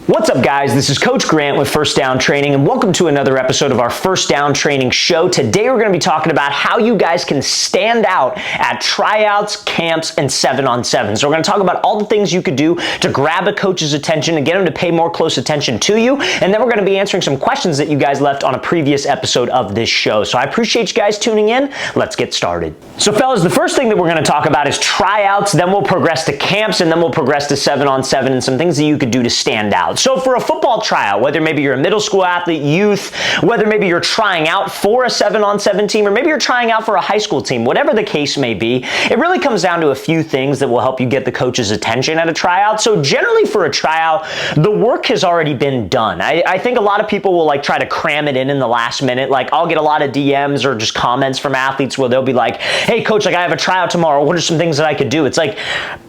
What's up, guys? This is Coach Grant with First Down Training, and welcome to another episode of our First Down Training show. Today, we're going to be talking about how you guys can stand out at tryouts, camps, and 7-on-7. So we're going to talk about all the things you could do to grab a coach's attention and get them to pay more close attention to you, and then we're going to be answering some questions that you guys left on a previous episode of this show. So I appreciate you guys tuning in. Let's get started. So fellas, the first thing that we're going to talk about is tryouts, then we'll progress to camps, and then we'll progress to 7-on-7 and some things that you could do to stand out. So for a football tryout, whether maybe you're a middle school athlete, youth, whether maybe you're trying out for a 7-on-7 team, or maybe you're trying out for a high school team, whatever the case may be, it really comes down to a few things that will help you get the coach's attention at a tryout. So generally for a tryout, the work has already been done. I think a lot of people will like try to cram it in the last minute. Like I'll get a lot of DMs or just comments from athletes where they'll be like, hey coach, like I have a tryout tomorrow. What are some things that I could do? It's like,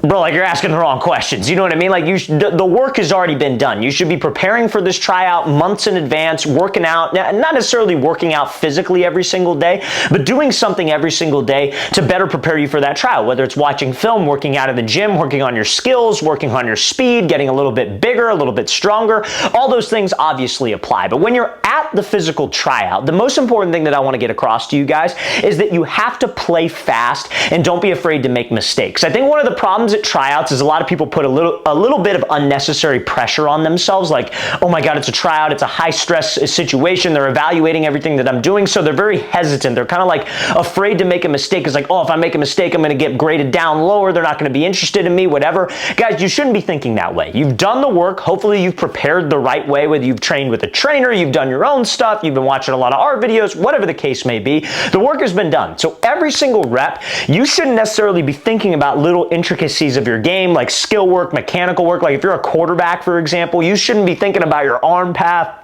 bro, like you're asking the wrong questions. You know what I mean? Like the work has already been done. You should be preparing for this tryout months in advance, working out, not necessarily working out physically every single day, but doing something every single day to better prepare you for that tryout, whether it's watching film, working out in the gym, working on your skills, working on your speed, getting a little bit bigger, a little bit stronger. All those things obviously apply. But when you're at the physical tryout, the most important thing that I want to get across to you guys is that you have to play fast and don't be afraid to make mistakes. I think one of the problems at tryouts is a lot of people put a little bit of unnecessary pressure on themselves, like, oh my God, it's a tryout, it's a high stress situation, they're evaluating everything that I'm doing, so they're very hesitant. They're kind of like afraid to make a mistake. It's like, oh, if I make a mistake, I'm going to get graded down lower, they're not going to be interested in me, whatever. Guys, you shouldn't be thinking that way. You've done the work. Hopefully you've prepared the right way, whether you've trained with a trainer, you've done your own stuff, you've been watching a lot of our videos, whatever the case may be, the work has been done. So every single rep, you shouldn't necessarily be thinking about little intricacies of your game, like skill work, mechanical work. Like if you're a quarterback, for example, you shouldn't be thinking about your arm path,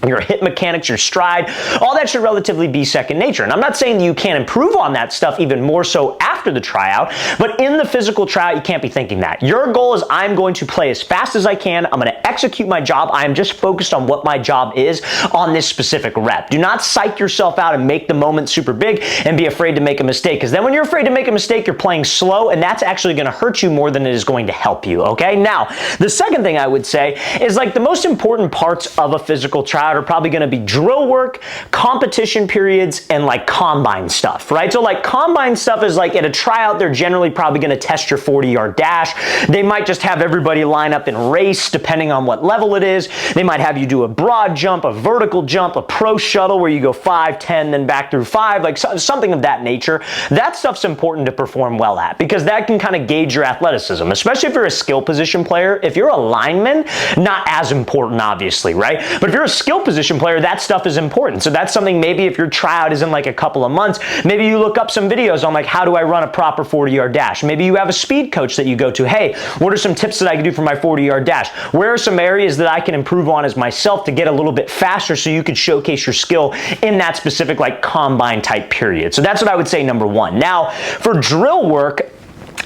your hip mechanics, your stride. All that should relatively be second nature. And I'm not saying that you can't improve on that stuff even more so after the tryout, but in the physical tryout, you can't be thinking that. Your goal is I'm going to play as fast as I can. I'm going to execute my job. I am just focused on what my job is on this specific rep. Do not psych yourself out and make the moment super big and be afraid to make a mistake, because then when you're afraid to make a mistake, you're playing slow, and that's actually going to hurt you more than it is going to help you, okay? Now, the second thing I would say is like the most important parts of a physical tryout are probably going to be drill work, competition periods, and like combine stuff, right? So like combine stuff is like at a tryout, they're generally probably going to test your 40-yard dash. They might just have everybody line up and race depending on what level it is. They might have you do a broad jump, a vertical jump, a pro shuttle where you go 5, 10, then back through 5, like something of that nature. That stuff's important to perform well at because that can kind of gauge your athleticism, especially if you're a skill position player. If you're a lineman, not as important, obviously, right? But if you're a skill position player, that stuff is important. So that's something maybe if your tryout is in like a couple of months, maybe you look up some videos on like how do I run a proper 40-yard dash. Maybe you have a speed coach that you go to. Hey, what are some tips that I can do for my 40-yard dash? Where are some areas that I can improve on as myself to get a little bit faster so you could showcase your skill in that specific like combine type period? So that's what I would say number one. Now, for drill work,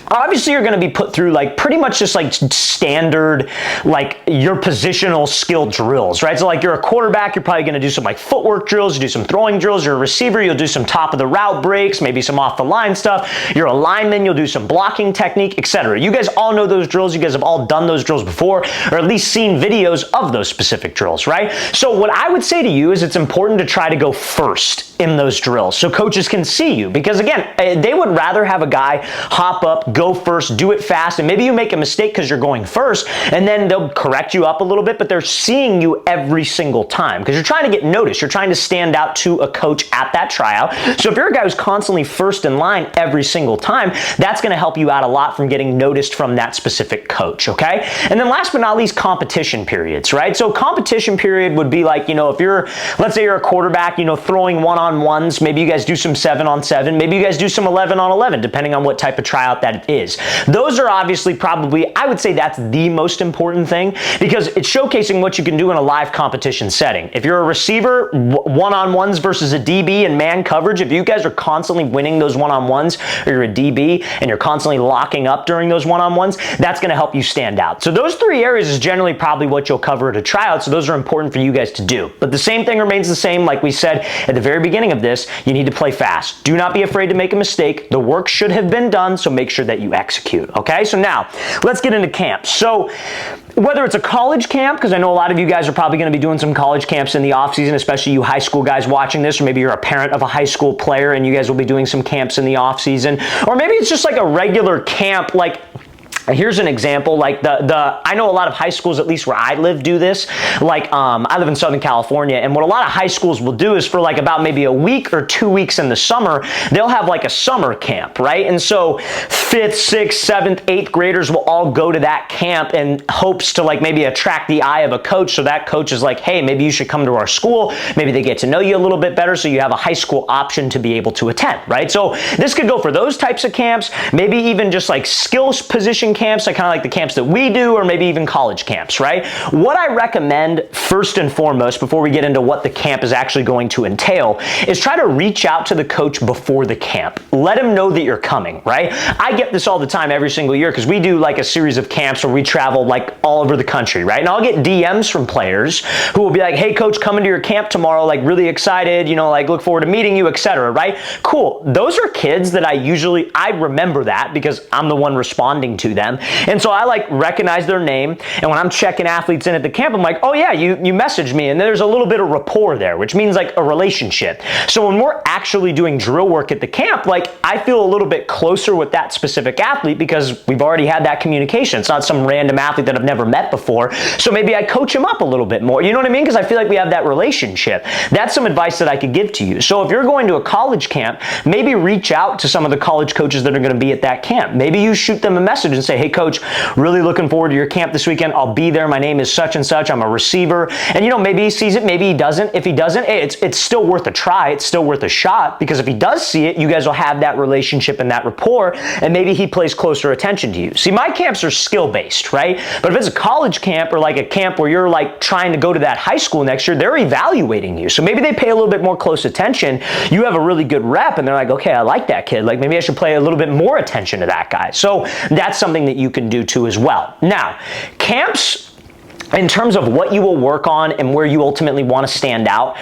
obviously, you're going to be put through like pretty much just like standard, like your positional skill drills, right? So like you're a quarterback, you're probably going to do some like footwork drills, you do some throwing drills. You're a receiver, you'll do some top of the route breaks, maybe some off the line stuff. You're a lineman, you'll do some blocking technique, etc. You guys all know those drills. You guys have all done those drills before, or at least seen videos of those specific drills, right? So what I would say to you is it's important to try to go first in those drills so coaches can see you, because again, they would rather have a guy hop up, go first, do it fast, and maybe you make a mistake because you're going first, and then they'll correct you up a little bit, but they're seeing you every single time because you're trying to get noticed. You're trying to stand out to a coach at that tryout. So if you're a guy who's constantly first in line every single time, that's going to help you out a lot from getting noticed from that specific coach, okay? And then last but not least, competition periods, right? So competition period would be like, you know, if you're, let's say you're a quarterback, you know, throwing one-on-ones, maybe you guys do some 7-on-7, maybe you guys do some 11-on-11, depending on what type of tryout that it is. Those are obviously probably, I would say that's the most important thing because it's showcasing what you can do in a live competition setting. If you're a receiver, one-on-ones versus a DB and man coverage, if you guys are constantly winning those one-on-ones, or you're a DB and you're constantly locking up during those one-on-ones, that's going to help you stand out. So those three areas is generally probably what you'll cover at a tryout, so those are important for you guys to do. But the same thing remains the same, like we said at the very beginning beginning of this, you need to play fast. Do not be afraid to make a mistake. The work should have been done, so make sure that you execute, okay? So now, let's get into camp. So whether it's a college camp, because I know a lot of you guys are probably going to be doing some college camps in the offseason, especially you high school guys watching this, or maybe you're a parent of a high school player and you guys will be doing some camps in the offseason, or maybe it's just like a regular camp, like here's an example, like I know a lot of high schools, at least where I live, do this. Like, I live in Southern California, and what a lot of high schools will do is for like about maybe a week or 2 weeks in the summer, they'll have like a summer camp, right? And so 5th, 6th, 7th, 8th graders will all go to that camp in hopes to like maybe attract the eye of a coach. So that coach is like, hey, maybe you should come to our school. Maybe they get to know you a little bit better, so you have a high school option to be able to attend, right? So this could go for those types of camps, maybe even just like skills position camps, like kind of like the camps that we do, or maybe even college camps, right? What I recommend first and foremost, before we get into what the camp is actually going to entail, is try to reach out to the coach before the camp. Let him know that you're coming, right? I get this all the time every single year because we do like a series of camps where we travel like all over the country, right? And I'll get DMs from players who will be like, hey coach, coming to your camp tomorrow, like really excited, you know, like look forward to meeting you, etc., right? Cool. Those are kids that I remember that because I'm the one responding to them. And so I like recognize their name, and when I'm checking athletes in at the camp, I'm like, oh yeah, you messaged me, and there's a little bit of rapport there, which means like a relationship. So when we're actually doing drill work at the camp, like I feel a little bit closer with that specific athlete because we've already had that communication. It's not some random athlete that I've never met before. So maybe I coach him up a little bit more. You know what I mean? Because I feel like we have that relationship. That's some advice that I could give to you. So if you're going to a college camp, maybe reach out to some of the college coaches that are going to be at that camp. Maybe you shoot them a message and say, hey coach, really looking forward to your camp this weekend. I'll be there. My name is such and such. I'm a receiver. And you know, maybe he sees it, maybe he doesn't. If he doesn't, hey, it's still worth a try. It's still worth a shot, because if he does see it, you guys will have that relationship and that rapport, and maybe he pays closer attention to you. See, my camps are skill-based, right? But if it's a college camp or like a camp where you're like trying to go to that high school next year, they're evaluating you. So maybe they pay a little bit more close attention. You have a really good rep, and they're like, okay, I like that kid. Like maybe I should pay a little bit more attention to that guy. So that's something that you can do too as well. Now, camps, in terms of what you will work on and where you ultimately want to stand out,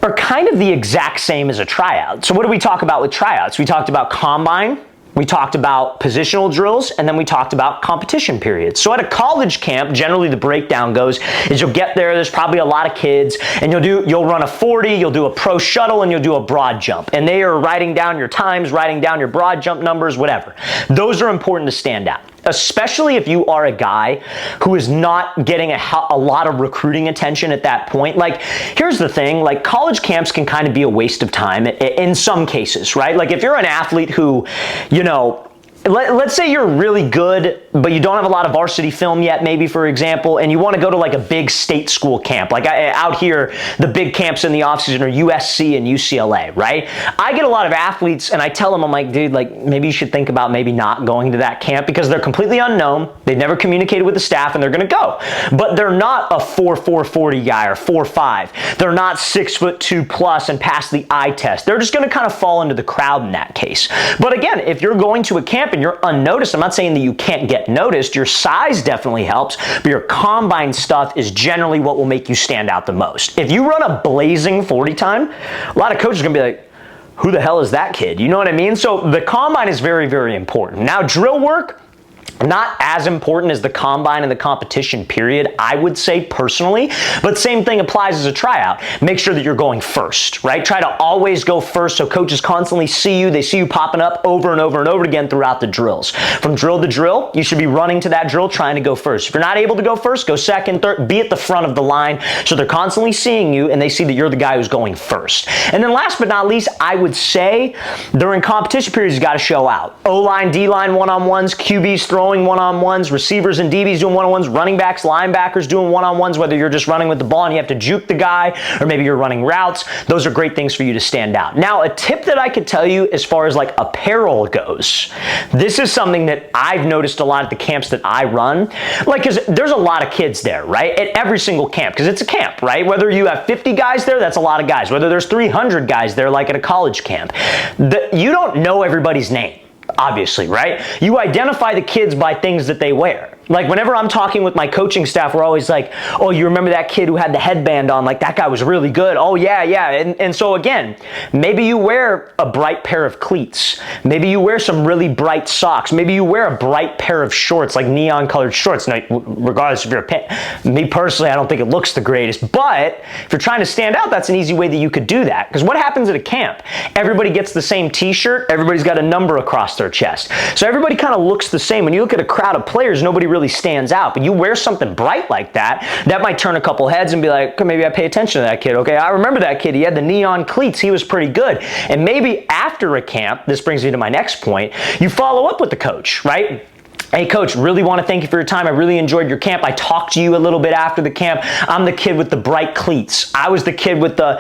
are kind of the exact same as a tryout. So what do we talk about with tryouts? We talked about combine, we talked about positional drills, and then we talked about competition periods. So at a college camp, generally the breakdown goes is you'll get there's probably a lot of kids, and you'll run a 40, you'll do a pro shuttle, and you'll do a broad jump. And they are writing down your times, writing down your broad jump numbers, whatever. Those are important to stand out, especially if you are a guy who is not getting a lot of recruiting attention at that point. Like, here's the thing, like college camps can kind of be a waste of time in some cases, right? Like if you're an athlete who, you know, let's say you're really good, but you don't have a lot of varsity film yet, maybe, for example, and you want to go to like a big state school camp. Like out here, the big camps in the offseason are USC and UCLA, right? I get a lot of athletes, and I tell them, I'm like, dude, like maybe you should think about maybe not going to that camp because they're completely unknown. They've never communicated with the staff, and they're going to go. But they're not a 4.40 guy or 4.5. They're not 6'2" plus and pass the eye test. They're just going to kind of fall into the crowd in that case. But again, if you're going to a camp and you're unnoticed, I'm not saying that you can't get noticed. Your size definitely helps, but your combine stuff is generally what will make you stand out the most. If you run a blazing 40 time, a lot of coaches are going to be like, who the hell is that kid? You know what I mean? So the combine is very, very important. Now, drill work, not as important as the combine and the competition period, I would say personally, but same thing applies as a tryout. Make sure that you're going first, right? Try to always go first so coaches constantly see you. They see you popping up over and over and over again throughout the drills. From drill to drill, you should be running to that drill trying to go first. If you're not able to go first, go second, third, be at the front of the line so they're constantly seeing you and they see that you're the guy who's going first. And then last but not least, I would say during competition periods, you got to show out. O-line, D-line one-on-ones, QBs throwing one-on-ones, receivers and DBs doing one-on-ones, running backs, linebackers doing one-on-ones, whether you're just running with the ball and you have to juke the guy, or maybe you're running routes. Those are great things for you to stand out. Now, a tip that I could tell you as far as like apparel goes, this is something that I've noticed a lot at the camps that I run, like, because there's a lot of kids there, right? At every single camp, because it's a camp, right? Whether you have 50 guys there, that's a lot of guys. Whether there's 300 guys there, like at a college camp, you don't know everybody's name. Obviously, right? You identify the kids by things that they wear. Like whenever I'm talking with my coaching staff, we're always like, oh, you remember that kid who had the headband on? Like that guy was really good. Oh yeah, yeah. And so again, maybe you wear a bright pair of cleats. Maybe you wear some really bright socks. Maybe you wear a bright pair of shorts, like neon colored shorts. Now, regardless of your opinion, me personally, I don't think it looks the greatest, but if you're trying to stand out, that's an easy way that you could do that. Because what happens at a camp? Everybody gets the same t-shirt. Everybody's got a number across their chest. So everybody kind of looks the same. When you look at a crowd of players, nobody really stands out, but you wear something bright like that, that might turn a couple heads and be like, okay, maybe I pay attention to that kid. Okay, I remember that kid. He had the neon cleats. He was pretty good. And maybe after a camp, this brings me to my next point, you follow up with the coach, right? Hey coach, really want to thank you for your time. I really enjoyed your camp. I talked to you a little bit after the camp. I'm the kid with the bright cleats. I was the kid with the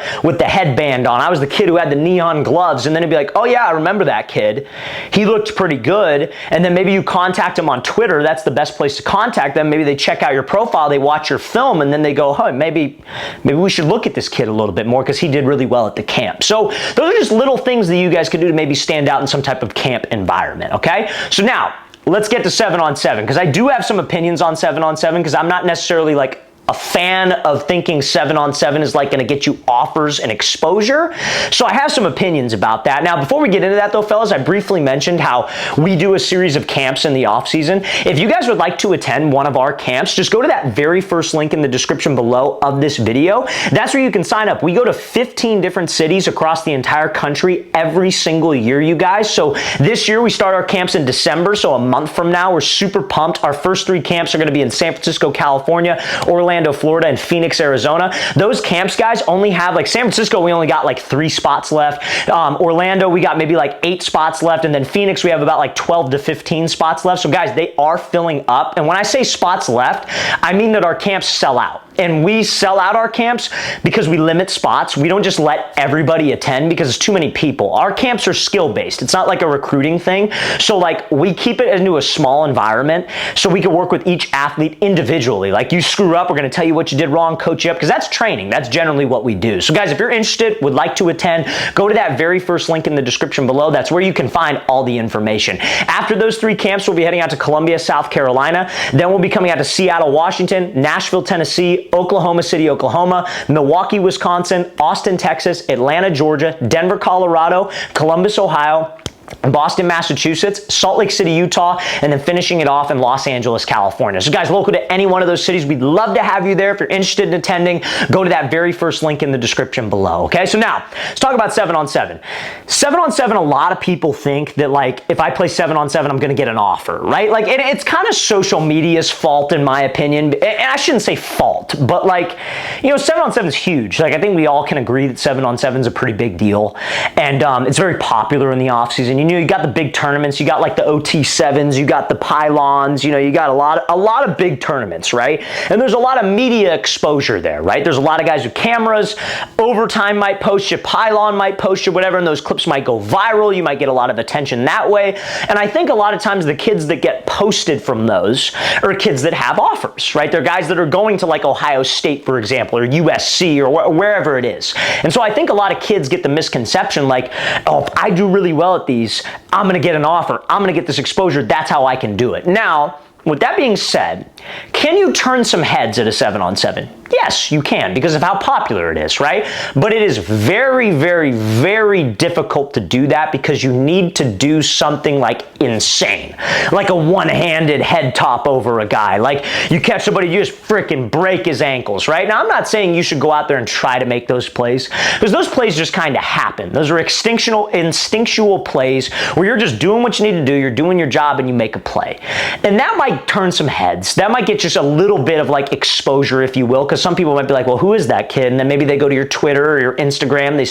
headband on. I was the kid who had the neon gloves. And then it'd be like, oh yeah, I remember that kid. He looked pretty good. And then maybe you contact him on Twitter. That's the best place to contact them. Maybe they check out your profile, they watch your film, and then they go, oh, maybe we should look at this kid a little bit more because he did really well at the camp. So those are just little things that you guys could do to maybe stand out in some type of camp environment, okay? So now, let's get to 7-on-7, because I do have some opinions on 7-on-7, because I'm not necessarily like a fan of thinking 7-on-7 is like going to get you offers and exposure. So I have some opinions about that. Now, before we get into that though, fellas, I briefly mentioned how we do a series of camps in the off season. If you guys would like to attend one of our camps, just go to that very first link in the description below of this video. That's where you can sign up. We go to 15 different cities across the entire country every single year, you guys. So this year we start our camps in December. So a month from now, we're super pumped. Our first 3 camps are going to be in San Francisco, California, Orlando, Florida, and Phoenix, Arizona. Those camps, guys, only have like San Francisco, we only got like 3 spots left. Orlando, we got maybe like 8 spots left. And then Phoenix, we have about like 12 to 15 spots left. So guys, they are filling up. And when I say spots left, I mean that our camps sell out. And we sell out our camps because we limit spots. We don't just let everybody attend because it's too many people. Our camps are skill-based. It's not like a recruiting thing. So like we keep it into a small environment so we can work with each athlete individually. Like you screw up, we're going to tell you what you did wrong, coach you up, because that's training. That's generally what we do. So guys, if you're interested, would like to attend, go to that very first link in the description below. That's where you can find all the information. After those 3 camps, we'll be heading out to Columbia, South Carolina. Then we'll be coming out to Seattle, Washington, Nashville, Tennessee, Oklahoma City, Oklahoma, Milwaukee, Wisconsin, Austin, Texas, Atlanta, Georgia, Denver, Colorado, Columbus, Ohio, Boston, Massachusetts, Salt Lake City, Utah, and then finishing it off in Los Angeles, California. So guys, local to any one of those cities, we'd love to have you there. If you're interested in attending, go to that very first link in the description below, okay? So now, let's talk about 7-on-7. 7-on-7, a lot of people think that like, if I play 7-on-7, I'm gonna get an offer, right? Like, it's kind of social media's fault in my opinion, and I shouldn't say fault, but like, you know, 7-on-7 is huge. Like, I think we all can agree that 7-on-7 is a pretty big deal, and it's very popular in the off season. You know, you got the big tournaments, you got like the OT7s, you got the pylons, you know, you got a lot of big tournaments, right? And there's a lot of media exposure there, right? There's a lot of guys with cameras, Overtime might post you, Pylon might post you, whatever, and those clips might go viral. You might get a lot of attention that way. And I think a lot of times the kids that get posted from those are kids that have offers, right? They're guys that are going to like Ohio State, for example, or USC, or wherever it is. And so I think a lot of kids get the misconception like, oh, if I do really well at these, I'm going to get an offer. I'm going to get this exposure. That's how I can do it. Now, with that being said, can you turn some heads at a 7-on-7? Yes, you can, because of how popular it is, right? But it is very, very, very difficult to do that because you need to do something like insane, like a one-handed head top over a guy. Like you catch somebody, you just freaking break his ankles, right? Now, I'm not saying you should go out there and try to make those plays because those plays just kind of happen. Those are instinctual plays where you're just doing what you need to do, you're doing your job, and you make a play. And that might turn some heads. That might get just a little bit of like exposure, if you will, because some people might be like, well, who is that kid? And then maybe they go to your Twitter or your Instagram, they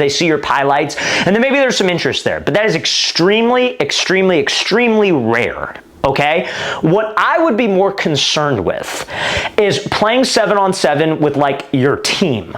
see your highlights, and then maybe there's some interest there. But that is extremely, extremely, extremely rare. Okay? What I would be more concerned with is playing 7-on-7 with like your team.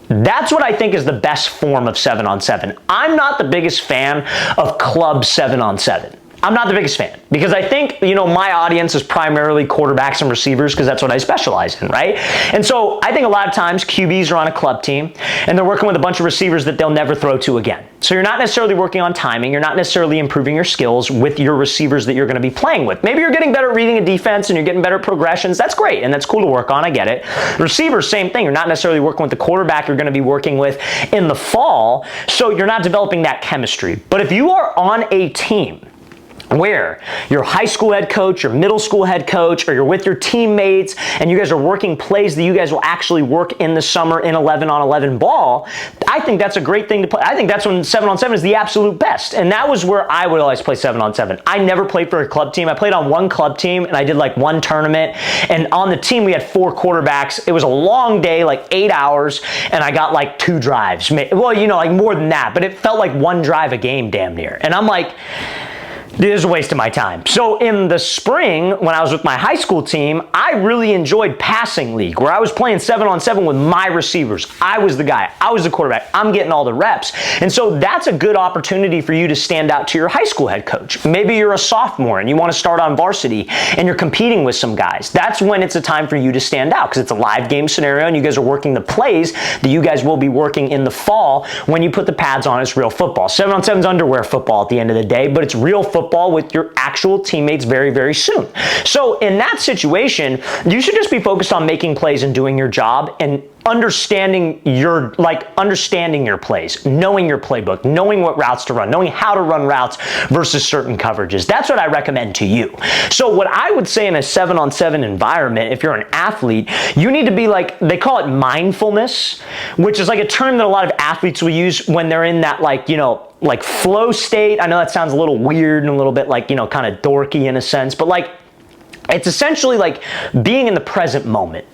That's what I think is the best form of 7-on-7. I'm not the biggest fan of club 7-on-7. I'm not the biggest fan because I think, my audience is primarily quarterbacks and receivers because that's what I specialize in, right? And so I think a lot of times QBs are on a club team and they're working with a bunch of receivers that they'll never throw to again. So you're not necessarily working on timing. You're not necessarily improving your skills with your receivers that you're going to be playing with. Maybe you're getting better at reading a defense and you're getting better at progressions. That's great, and that's cool to work on. I get it. Receivers, same thing. You're not necessarily working with the quarterback you're going to be working with in the fall, so you're not developing that chemistry. But if you are on a team where your high school head coach, your middle school head coach, or you're with your teammates and you guys are working plays that you guys will actually work in the summer in 11-on-11 ball, I think that's a great thing to play. I think that's when 7-on-7 is the absolute best. And that was where I would always play 7-on-7. I never played for a club team. I played on one club team and I did like one tournament. And on the team, we had 4 quarterbacks. It was a long day, like 8 hours, and I got like 2 drives. Well, like more than that, but it felt like 1 drive a game damn near. And I'm like, this is a waste of my time. So in the spring, when I was with my high school team, I really enjoyed passing league, where I was playing 7-on-7 with my receivers. I was the guy. I was the quarterback. I'm getting all the reps. And so that's a good opportunity for you to stand out to your high school head coach. Maybe you're a sophomore and you want to start on varsity and you're competing with some guys. That's when it's a time for you to stand out because it's a live game scenario and you guys are working the plays that you guys will be working in the fall when you put the pads on. It's real football. 7-on-7 is underwear football at the end of the day, but it's real football with your actual teammates very, very soon. So in that situation, you should just be focused on making plays and doing your job and understanding your plays, knowing your playbook, knowing what routes to run, knowing how to run routes versus certain coverages. That's what I recommend to you. So what I would say in a 7-on-7 environment, if you're an athlete, you need to be like, they call it mindfulness, which is like a term that a lot of athletes will use when they're in that like flow state. I know that sounds a little weird and a little bit like, kind of dorky in a sense, but like, it's essentially like being in the present moment.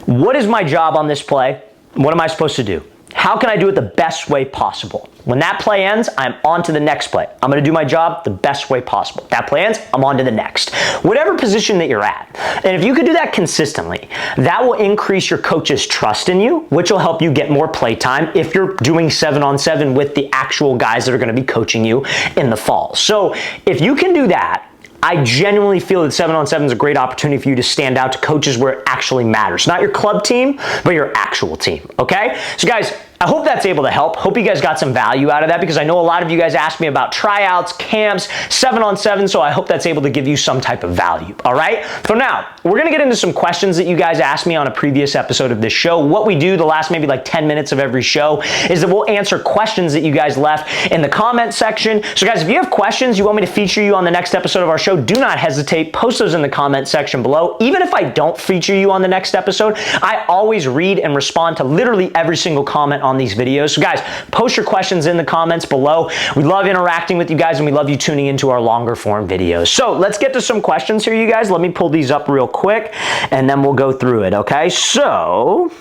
What is my job on this play? What am I supposed to do? How can I do it the best way possible? When that play ends, I'm on to the next play. I'm going to do my job the best way possible. That play ends, I'm on to the next. Whatever position that you're at. And if you could do that consistently, that will increase your coach's trust in you, which will help you get more play time if you're doing 7-on-7 with the actual guys that are going to be coaching you in the fall. So if you can do that, I genuinely feel that 7-on-7 is a great opportunity for you to stand out to coaches where it actually matters. Not your club team, but your actual team, okay? So guys, I hope that's able to help. Hope you guys got some value out of that because I know a lot of you guys asked me about tryouts, camps, 7-on-7, so I hope that's able to give you some type of value, all right? So now, we're going to get into some questions that you guys asked me on a previous episode of this show. What we do the last maybe like 10 minutes of every show is that we'll answer questions that you guys left in the comment section. So guys, if you have questions, you want me to feature you on the next episode of our show, do not hesitate. Post those in the comment section below. Even if I don't feature you on the next episode, I always read and respond to literally every single comment on these videos. So guys, post your questions in the comments below. We love interacting with you guys and we love you tuning into our longer form videos. So let's get to some questions here, you guys. Let me pull these up real quick and then we'll go through it, okay? So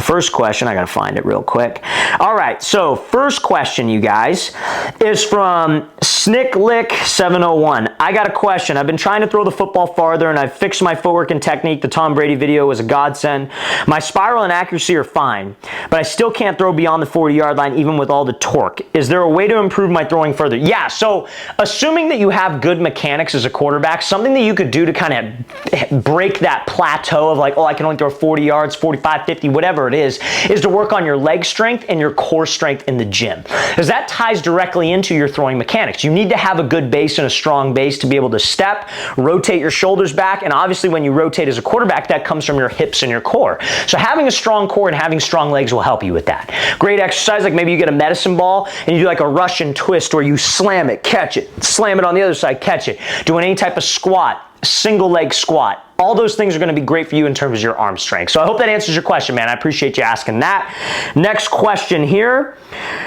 first question, I gotta find it real quick. All right, so first question, you guys, is from Snicklick701. I got a question. I've been trying to throw the football farther and I've fixed my footwork and technique. The Tom Brady video was a godsend. My spiral and accuracy are fine, but I still can't throw beyond the 40-yard line even with all the torque. Is there a way to improve my throwing further? Yeah, so assuming that you have good mechanics as a quarterback, something that you could do to kind of break that plateau of like, oh, I can only throw 40 yards, 45, 50, whatever it is to work on your leg strength and your core strength in the gym. Because that ties directly into your throwing mechanics. You need to have a good base and a strong base to be able to step, rotate your shoulders back, and obviously when you rotate as a quarterback, that comes from your hips and your core. So having a strong core and having strong legs will help you with that. Great exercise, like maybe you get a medicine ball and you do like a Russian twist where you slam it, catch it, slam it on the other side, catch it. Doing any type of squat, single leg squat. All those things are going to be great for you in terms of your arm strength. So I hope that answers your question, man. I appreciate you asking that. Next question here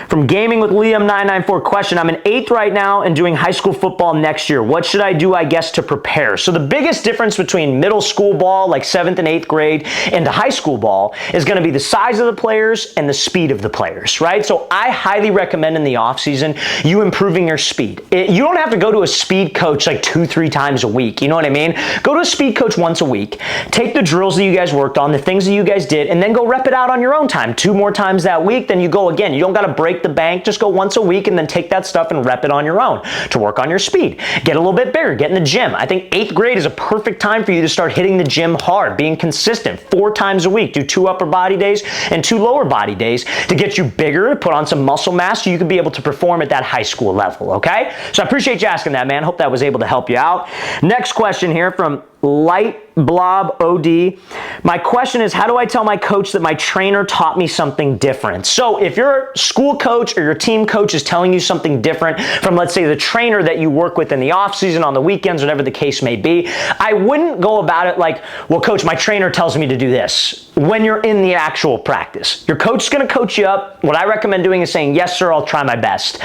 from Gaming with Liam 994. Question: I'm in 8th right now and doing high school football next year. What should I do, I guess, to prepare? So the biggest difference between middle school ball, like 7th and 8th grade, and high school ball is going to be the size of the players and the speed of the players, right? So I highly recommend in the offseason you improving your speed. You don't have to go to a speed coach like 2-3 times a week. You know what I mean? Go to a speed coach once a week, take the drills that you guys worked on, the things that you guys did, and then go rep it out on your own time. 2 more times that week, then you go again. You don't got to break the bank. Just go once a week and then take that stuff and rep it on your own to work on your speed. Get a little bit bigger. Get in the gym. I think 8th grade is a perfect time for you to start hitting the gym hard, being consistent 4 times a week. Do 2 upper body days and 2 lower body days to get you bigger, put on some muscle mass so you can be able to perform at that high school level, okay? So I appreciate you asking that, man. Hope that was able to help you out. Next question here from Light Blob OD. My question is, how do I tell my coach that my trainer taught me something different? So if your school coach or your team coach is telling you something different from, let's say, the trainer that you work with in the off season, on the weekends, whatever the case may be, I wouldn't go about it like, well, coach, my trainer tells me to do this, when you're in the actual practice. Your coach is going to coach you up. What I recommend doing is saying, yes, sir, I'll try my best.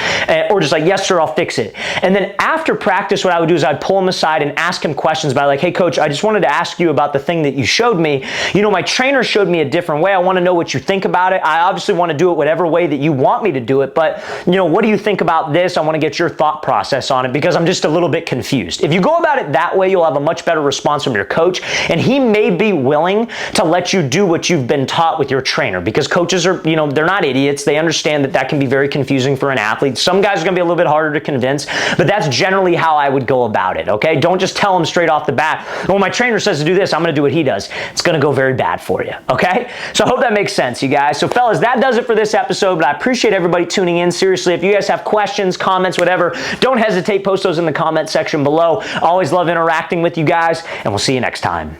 Or just like, yes, sir, I'll fix it. And then after practice, what I would do is I'd pull him aside and ask him questions about like, hey, coach, I just wanted to ask you about the thing that you showed me. You know, my trainer showed me a different way. I want to know what you think about it. I obviously want to do it whatever way that you want me to do it, but you know, what do you think about this? I want to get your thought process on it because I'm just a little bit confused. If you go about it that way, you'll have a much better response from your coach, and he may be willing to let you do what you've been taught with your trainer, because coaches are, you know, they're not idiots. They understand that that can be very confusing for an athlete. Some guys are going to be a little bit harder to convince, but that's generally how I would go about it, okay? Don't just tell them straight off the bat, well, my trainer says to do this, I'm going to do what he does. It's going to go very bad for you, okay? So I hope that makes sense, you guys. So fellas, that does it for this episode, but I appreciate everybody tuning in. Seriously, if you guys have questions, comments, whatever, don't hesitate, post those in the comment section below. Always love interacting with you guys, and we'll see you next time.